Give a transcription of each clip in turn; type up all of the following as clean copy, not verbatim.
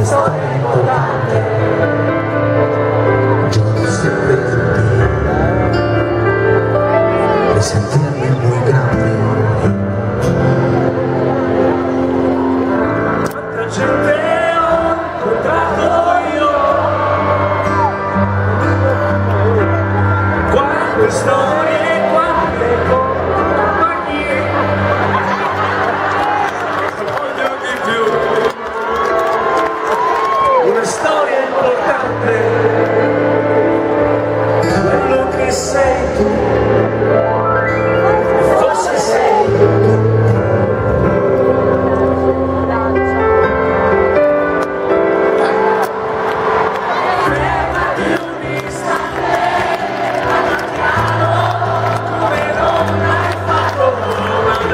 storia importante, giorni sempre tutti, e sentirmi muy grande. Quanta gente ho incontrato io, quante storie, quante compagnie, voglio di più. Una storia importante, quello che sei tu, forse sei tu. Fermati un istante, parliamo come non hai fatto mai,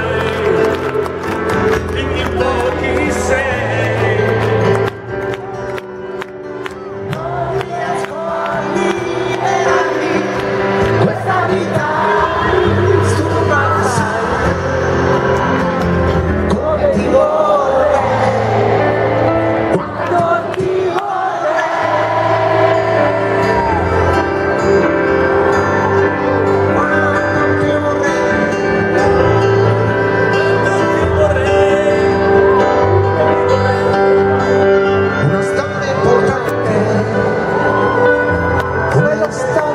dimmi un po' chi sei. Una storia importante, come la storia